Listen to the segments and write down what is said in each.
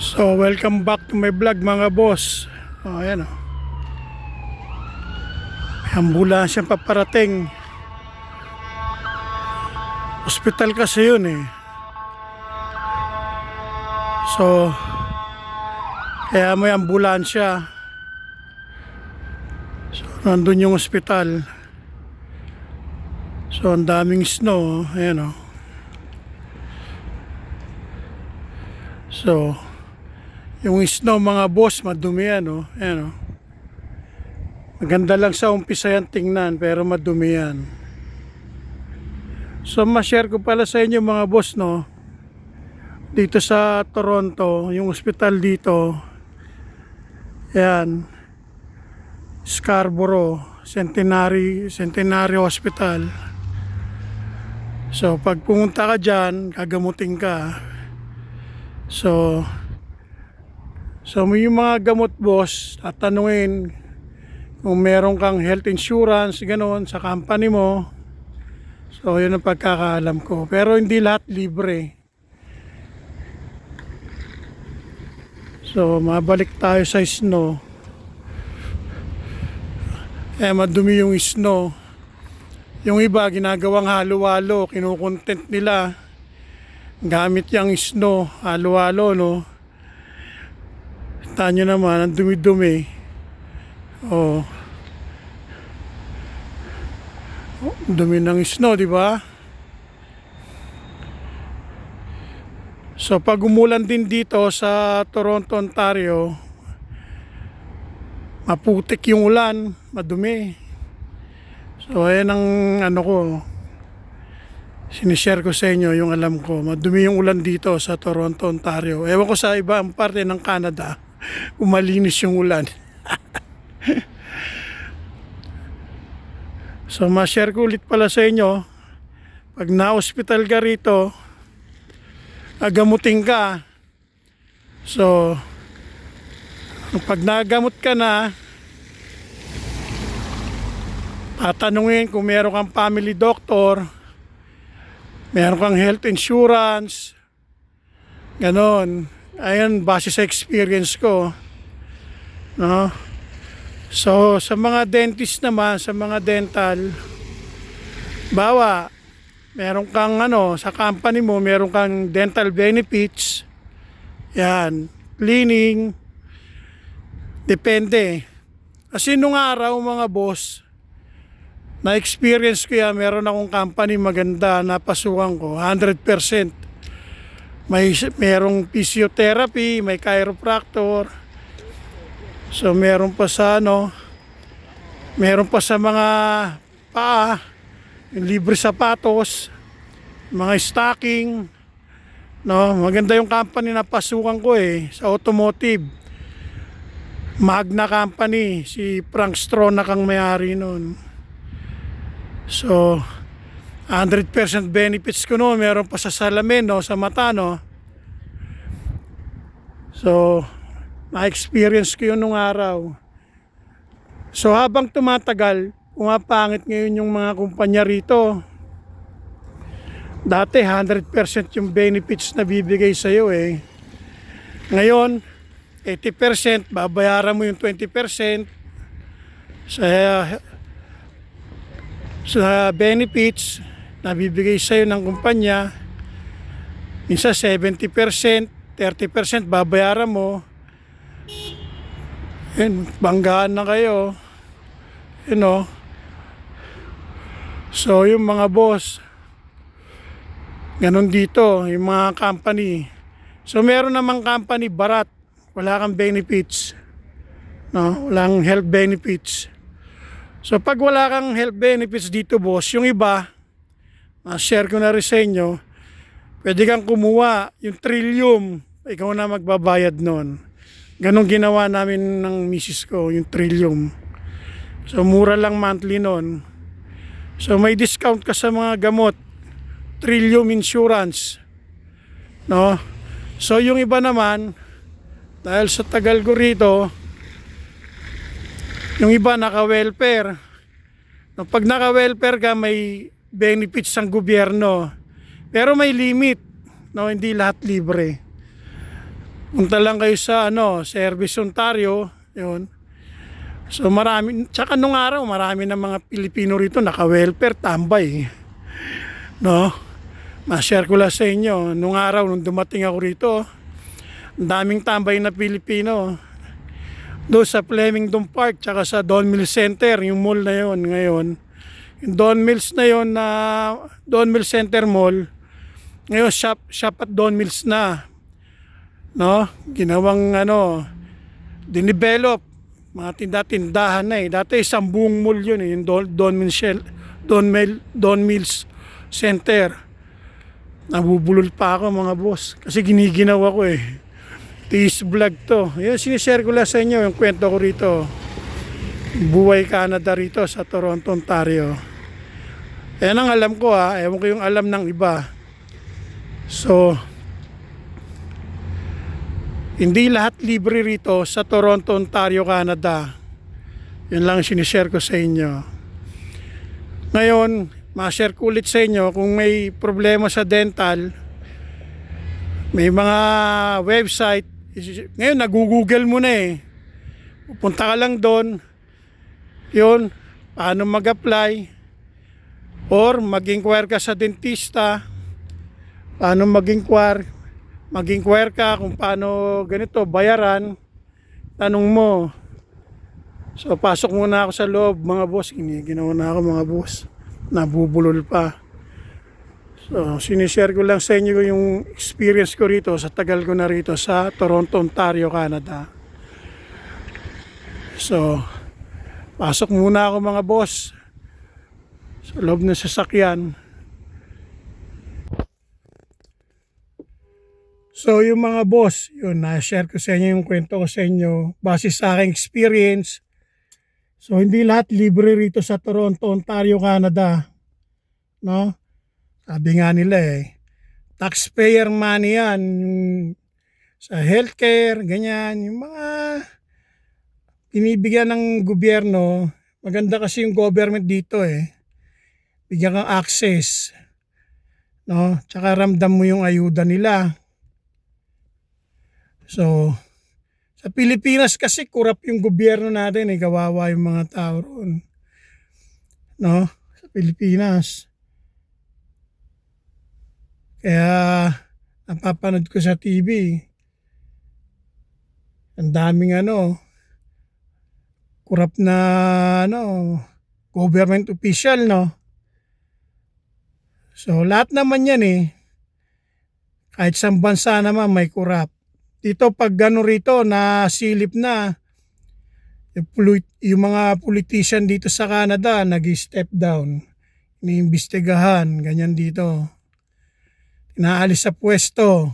So, welcome back to my vlog mga boss. Ayan o. May ambulansya paparating. Hospital kasi yun eh. So, kaya may ambulansya. So, nandun yung hospital. So, ang daming snow. Ayan o. So, yung snow mga boss, madumi yan o. Ayan o. Maganda lang sa umpisa yan tingnan, pero madumi yan. So, ma-share ko pala sa inyo mga boss, no. Dito sa Toronto, yung ospital dito. Ayan. Scarborough Centenary Hospital. So, pag pumunta ka dyan, gagamutin ka. So, may mga gamot boss, tatanungin kung meron kang health insurance, gano'n, sa company mo. So, yun ang pagkakaalam ko. Pero hindi lahat libre. So, mabalik tayo sa snow. Madumi yung snow. Yung iba, ginagawang halo-halo, kinukontent nila. Gamit yung snow, halo-halo, no? Kita nyo naman, ang dumi-dumi. Oh. Dumi ng snow, di ba? So, pag umulan din dito sa Toronto, Ontario, maputik yung ulan, madumi. So, ayan ang ano ko, sinishare ko sa inyo yung alam ko. Madumi yung ulan dito sa Toronto, Ontario. Ewan ko sa ibang parte ng Canada, umalinis yung ulan. So, ma-share ko ulit pala sa inyo, pag na-hospital ka rito, agamutin ka. So, pag nagamot ka na, tatanungin kung meron kang family doctor, meron kang health insurance, ganon. Ayan, base sa experience ko, no? So, sa mga dentist naman, sa mga dental, bawa, meron kang sa company mo, meron kang dental benefits, yan, cleaning, depende. Kasi nung araw mga boss, na-experience ko yan, meron akong company maganda, napasukan ko, 100%. Merong physiotherapy, may chiropractor. So meron pa sa meron pa sa mga paa, yung libre sapatos, mga stocking, no? Maganda yung company na pasukan ko sa automotive. Magna Company, si Frank Strona kang may-ari nun. So 100% benefits ko noon, meron pa sa salamin, sa mata, no. So na-experience ko yun nung araw. So habang tumatagal, pumapangit ngayon yung mga kumpanya rito. Dati 100% yung benefits na bibigay sa iyo Ngayon, 80%, babayaran mo yung 20% sa benefits na bibigay sa iyo ng kumpanya. Minsan 70%, 30% babayaran mo. Banggaan na kayo. So yung mga boss, ganun dito, yung mga company. So meron namang company barat, wala kang benefits, no? Walang health benefits. So pag wala kang health benefits dito boss, yung iba, share ko na rin sa inyo, pwede kang kumuha yung Trillium, ikaw na magbabayad nun. Ganun ginawa namin ng misis ko, yung Trillium. So mura lang monthly nun. So may discount ka sa mga gamot, Trillium Insurance, no? So yung iba naman, dahil sa tagal ko rito, yung iba naka-welfare. No, pag naka-welfare ka, may benefits ng gobyerno. Pero may limit, no? Hindi lahat libre. Punta lang kayo sa Service Ontario, yun. So marami, tsaka nung araw marami ng mga Pilipino rito naka-welfare tambay, no? Ma-share ko lang sa inyo, nung araw nung dumating ako rito, ang daming tambay na Pilipino. Doon sa Flemington Park tsaka sa Don Mills Center, yung mall na yon ngayon. Yung Don Mills na yon na Don Mills Center Mall, ngayon shop at Don Mills na, no? Ginawang dinevelop mga tindahan na eh. Dati isang buong mall yun eh, yung Don Mills Center. Nabubulol pa ako mga boss kasi giniginaw ako eh. Tiis vlog to. Yun, sinishare ko lang sa inyo yung kwento ko rito. Buhay Canada rito sa Toronto, Ontario. Yan ang alam ko ha. Ewan ko yung alam ng iba. So, hindi lahat libre rito sa Toronto, Ontario, Canada. Yun lang sinishare ko sa inyo. Ngayon, ma-share ko ulit sa inyo kung may problema sa dental. May mga website. Ngayon, nag-google mo na eh. Pupunta ka lang doon. Yun, paano mag-apply. Or mag-inquire ka sa dentista. Paano mag-inquire ka kung paano ganito, bayaran. Tanong mo. So, pasok muna ako sa loob, mga boss. Ginawa na ako, mga boss. Nabubulol pa. So, sinishare ko lang sa inyo yung experience ko rito sa tagal ko na rito sa Toronto, Ontario, Canada. So, pasok muna ako mga boss sa loob ng sasakyan. So, yung mga boss, yun, na-share ko sa inyo yung kwento ko sa inyo base sa aking experience. So, hindi lahat libre rito sa Toronto, Ontario, Canada. No? Sabi nga nila eh, taxpayer money yan, yung sa healthcare, ganyan, yung mga binibigyan ng gobyerno. Maganda kasi yung government dito eh, bigyan kang access, no? Tsaka ramdam mo yung ayuda nila. So, sa Pilipinas kasi kurap yung gobyerno natin eh, kawawa yung mga tao roon, no? Sa Pilipinas. Kaya napapanood ko sa TV, ang daming kurap na government official, no? So lahat naman yan eh, kahit sa bansa naman may kurap. Dito pag gano rito nasilip na yung mga politician dito sa Canada, nag-step down, iniimbestigahan, ganyan dito. Inaalis sa pwesto.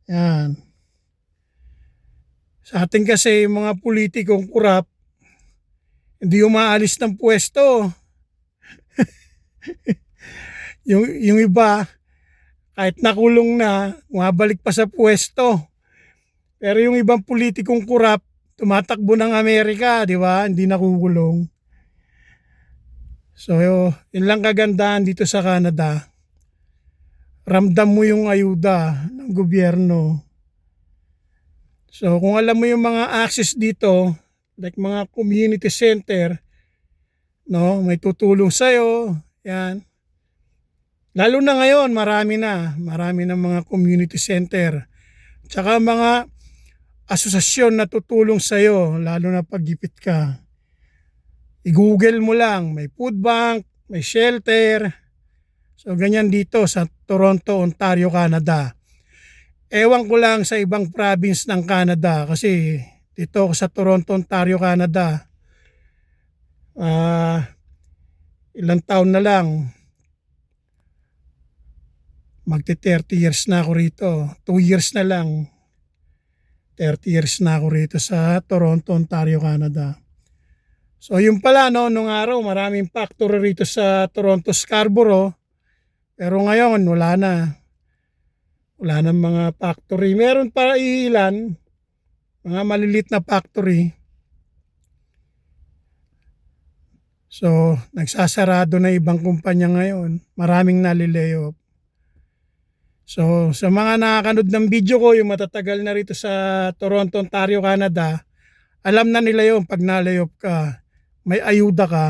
Yan. Sa atin kasi mga politikong kurap, hindi umaalis ng pwesto. yung iba, kahit nakulong na, umabalik pa sa pwesto. Pero yung ibang politikong kurap, tumatakbo ng Amerika, di ba? Hindi nakukulong. So, yun lang kagandahan dito sa Canada. Ramdam mo yung ayuda ng gobyerno. So kung alam mo yung mga access dito, like mga community center, no, may tutulong sa'yo, yan. Lalo na ngayon, marami ng mga community center. Tsaka mga asosasyon na tutulong sa'yo, lalo na pag gipit ka. I-google mo lang, may food bank, may shelter. So ganyan dito sa Toronto, Ontario, Canada. Ewan ko lang sa ibang province ng Canada kasi dito ako sa Toronto, Ontario, Canada. Ilang taon na lang. Magti-30 years na ako rito. 2 years na lang. 30 years na ako rito sa Toronto, Ontario, Canada. So yung pala nung araw maraming factory rito sa Toronto, Scarborough. Pero ngayon, wala na. Wala na mga factory. Meron pa ilan, mga malilit na factory. So, nagsasarado na ibang kumpanya ngayon. Maraming nalilayoff. So, sa mga nakakanood ng video ko, yung matatagal na rito sa Toronto, Ontario, Canada, alam na nila yung pag na-layoff ka, may ayuda ka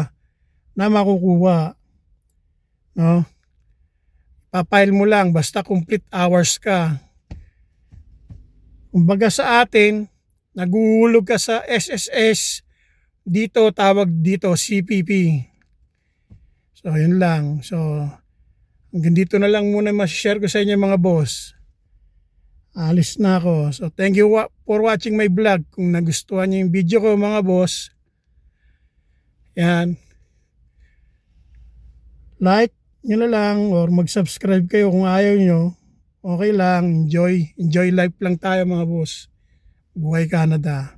na makukuha. No? Papile mo lang, basta complete hours ka. Kumbaga sa atin, naguhulog ka sa SSS, dito tawag dito CPP. So, yun lang. So, hanggang dito na lang muna mas-share ko sa inyo mga boss. Alis na ako. So, thank you for watching my vlog. Kung nagustuhan niyo yung video ko mga boss, yan, like nyo na lang or mag-subscribe kayo kung ayaw nyo. Okay lang, enjoy life lang tayo mga boss. Buhay Canada.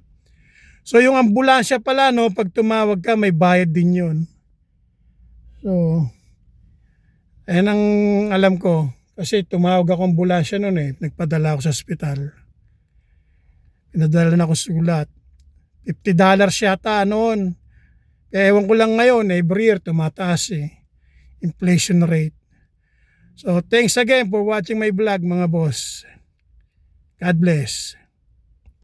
So yung ambulansya pala, no, pag tumawag ka may bayad din yun. So, ayan ang alam ko. Kasi tumawag ako ambulansya noon eh. Nagpadala ako sa ospital. Pinadala na ako sulat. $50 yata noon. Kaya ewan ko lang ngayon, every year tumataas eh. Inflation rate. So, thanks again for watching my vlog mga boss. God bless.